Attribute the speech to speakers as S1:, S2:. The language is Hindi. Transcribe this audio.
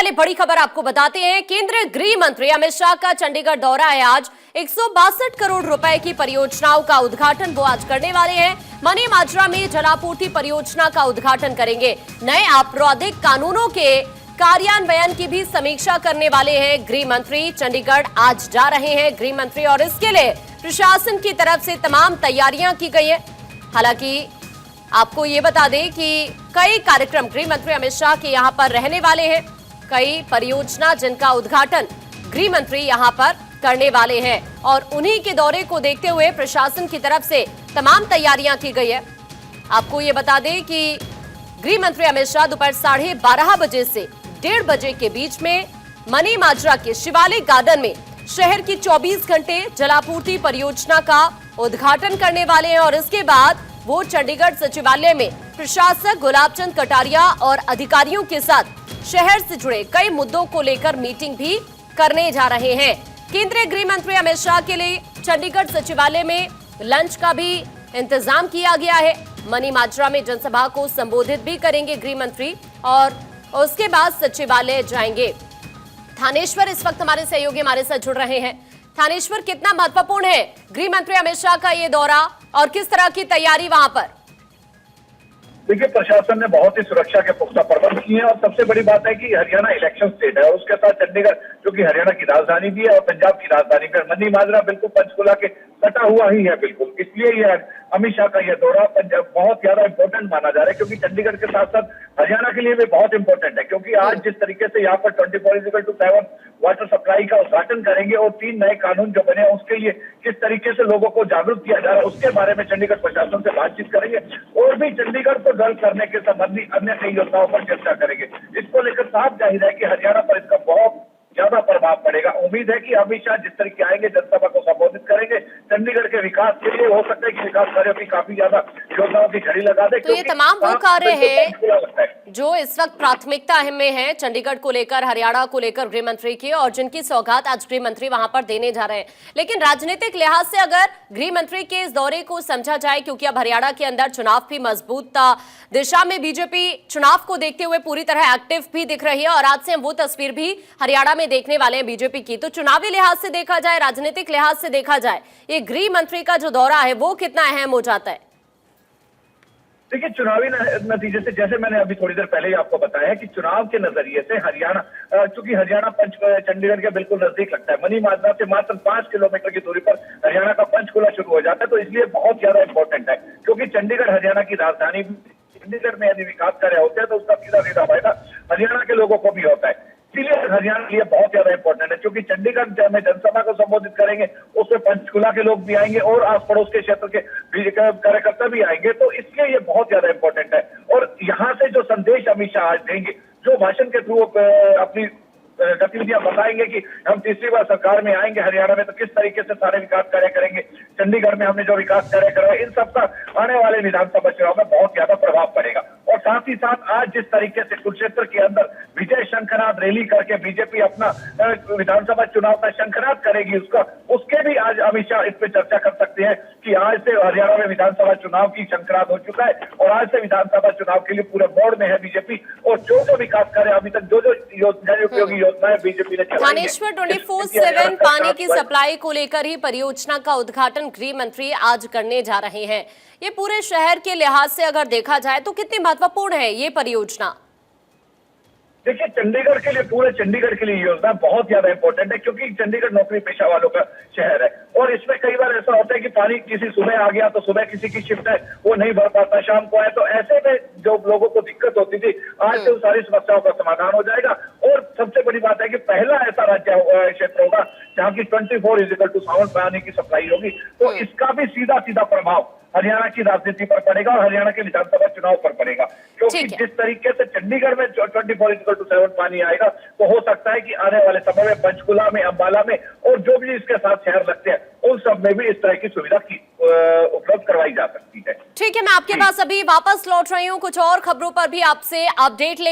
S1: पहले बड़ी खबर आपको बताते हैं। केंद्रीय गृह मंत्री अमित शाह का चंडीगढ़ दौरा है। आज 162 करोड़ रुपए की परियोजनाओं का उद्घाटन वो आज करने वाले हैं। मनी माजरा में जलापूर्ति परियोजना का उद्घाटन करेंगे। नए आपराधिक कानूनों के कार्यान्वयन की भी समीक्षा करने वाले हैं गृह मंत्री। चंडीगढ़ आज जा रहे हैं गृह मंत्री और इसके लिए प्रशासन की तरफ से तमाम तैयारियां की गई है। हालांकि आपको ये बता दें कि कई कार्यक्रम गृह मंत्री अमित शाह के यहां पर रहने वाले हैं। कई परियोजना जिनका उद्घाटन गृह मंत्री यहां पर करने वाले हैं और उन्हीं के दौरे को देखते हुए प्रशासन की तरफ से तमाम तैयारियां की गई है। आपको ये बता दें कि गृह मंत्री अमित शाह दोपहर 12:30 बजे से 1:30 बजे के बीच में मनी माजरा के शिवालिक गार्डन में शहर की 24 घंटे जलापूर्ति परियोजना का उद्घाटन करने वाले हैं और इसके बाद वो चंडीगढ़ सचिवालय में प्रशासक गुलाबचंद कटारिया और अधिकारियों के साथ शहर से जुड़े कई मुद्दों को लेकर मीटिंग भी करने जा रहे हैं। केंद्रीय गृह मंत्री अमित शाह के लिए चंडीगढ़ सचिवालय में लंच का भी इंतजाम किया गया है। मनी माजरा में जनसभा को संबोधित भी करेंगे गृह मंत्री और उसके बाद सचिवालय जाएंगे। थानेश्वर इस वक्त हमारे सहयोगी हमारे साथ जुड़ रहे हैं। थानेश्वर, कितना महत्वपूर्ण है गृह मंत्री अमित शाह का ये दौरा और किस तरह की तैयारी वहां पर?
S2: देखिए, प्रशासन ने बहुत ही सुरक्षा के पुख्ता प्रबंध किए हैं और सबसे बड़ी बात है कि हरियाणा इलेक्शन स्टेट है और उसके साथ चंडीगढ़ जो कि हरियाणा की राजधानी भी है और पंजाब की राजधानी भी है। मनी माजरा बिल्कुल पंचकुला के सटा हुआ ही है बिल्कुल, इसलिए यह अमित शाह का यह दौरा पंजाब बहुत ज्यादा इंपॉर्टेंट माना जा रहा है क्योंकि चंडीगढ़ के साथ साथ हरियाणा के लिए भी बहुत इंपॉर्टेंट है क्योंकि आज जिस तरीके से यहाँ पर 24/7 वाटर सप्लाई का उद्घाटन करेंगे और 3 नए कानून जो बने उसके लिए किस तरीके से लोगों को जागरूक किया जा रहा है उसके बारे में चंडीगढ़ प्रशासन से बातचीत करेंगे और भी चंडीगढ़ को डल करने के संबंधी अन्य कई योजनाओं पर चर्चा करेंगे। इसको लेकर साफ जाहिर है कि हरियाणा पर इसका बहुत ज्यादा प्रभाव पड़ेगा। उम्मीद है कि अमित शाह जिस तरीके आएंगे जनसभा को संबोधित करेंगे, चंडीगढ़ के विकास के लिए हो सकता है कि विकास कार्यों की काफी ज्यादा योजनाओं की झड़ी लगा दे।
S1: तो ये तमाम वो कार्य है जो इस वक्त प्राथमिकता में है चंडीगढ़ को लेकर, हरियाणा को लेकर गृह मंत्री की, और जिनकी सौगात आज गृह मंत्री वहां पर देने जा रहे हैं। लेकिन राजनीतिक लिहाज से अगर गृह मंत्री के इस दौरे को समझा जाए, क्योंकि अब हरियाणा के अंदर चुनाव भी मजबूत दिशा में बीजेपी चुनाव को देखते हुए पूरी तरह एक्टिव भी दिख रही है और आज से हम वो तस्वीर भी हरियाणा में देखने वाले हैं बीजेपी की। तो चुनावी लिहाज से देखा जाए, राजनीतिक लिहाज से देखा जाए, ये गृह मंत्री का जो दौरा है वो कितना अहम हो जाता है?
S2: देखिए, चुनावी नतीजे से जैसे मैंने अभी थोड़ी देर पहले ही आपको बताया कि चुनाव के नजरिए से हरियाणा, चूंकि हरियाणा चंडीगढ़ के बिल्कुल नजदीक लगता है, मनी माजरा से मात्र 5 किलोमीटर की दूरी पर हरियाणा का पंचकुला शुरू हो जाता है, तो इसलिए बहुत ज्यादा इंपॉर्टेंट है क्योंकि चंडीगढ़ हरियाणा की राजधानी। चंडीगढ़ में यदि विकास कार्य होते हैं तो उसका सीधा सीधा फायदा हरियाणा के लोगों को भी होता है, इसलिए हरियाणा के लिए बहुत ज्यादा इंपॉर्टेंट है क्योंकि चंडीगढ़ में जनसभा को संबोधित करेंगे, उसमें पंचकुला के लोग भी आएंगे और आस पड़ोस के क्षेत्र के कार्यकर्ता भी आएंगे, तो इसलिए ये बहुत ज्यादा इंपॉर्टेंट है। और यहाँ से जो संदेश अमित शाह आज देंगे, जो भाषण के थ्रू अपनी गतिविधियां बताएंगे कि हम तीसरी बार सरकार में आएंगे हरियाणा में तो किस तरीके से सारे विकास कार्य करेंगे, चंडीगढ़ में हमने जो विकास कार्य करा है, इन सब का आने वाले विधानसभा चुनाव में बहुत ज्यादा प्रभाव पड़ेगा। और साथ ही साथ आज जिस तरीके से कुरुक्षेत्र के अंदर विजय शंखनाद रैली करके बीजेपी अपना विधानसभा चुनाव का शंखनाद करेगी, उसके भी आज अमित शाह इस पे चर्चा कर सकते हैं कि आज से हरियाणा में विधानसभा चुनाव की शंखनाद हो चुका है और आज से विधानसभा चुनाव के लिए पूरे बोर्ड में है बीजेपी और जो विकास कार्य अभी तक जो उपयोगी योजनाएं बीजेपी ने चलाई है।
S1: थानेश्वर 24/7 पानी की सप्लाई को लेकर ही परियोजना का उद्घाटन गृह मंत्री आज करने जा रहे हैं। ये पूरे शहर के लिहाज से अगर देखा जाए तो कितनी महत्वपूर्ण है ये परियोजना?
S2: देखिए, चंडीगढ़ के लिए, पूरे चंडीगढ़ के लिए योजना बहुत ज्यादा इंपॉर्टेंट है क्योंकि चंडीगढ़ नौकरी पेशा वालों का शहर है और इसमें कई बार ऐसा होता है कि पानी किसी सुबह आ गया तो सुबह किसी की शिफ्ट है वो नहीं भर पाता, शाम को आए, तो ऐसे में जो लोगों को दिक्कत होती थी आज से उन सारी समस्याओं का समाधान हो जाएगा। और सबसे बड़ी बात है कि पहला ऐसा राज्य क्षेत्र होगा जहाँ की 24/7 पानी की सप्लाई होगी, तो इसका भी सीधा सीधा प्रभाव हरियाणा की राजनीति पर पड़ेगा और हरियाणा के विधानसभा चुनाव पर पड़ेगा क्योंकि जिस तरीके से चंडीगढ़ में 24/7 पानी आएगा तो हो सकता है कि आने वाले समय में पंचकुला में, अंबाला में और जो भी इसके साथ शहर लगते हैं उन सब में भी इस तरह की सुविधा की उपलब्ध करवाई जा सकती है।
S1: ठीक है, मैं आपके पास अभी वापस लौट रही हूँ, कुछ और खबरों पर भी आपसे अपडेट लेंगे।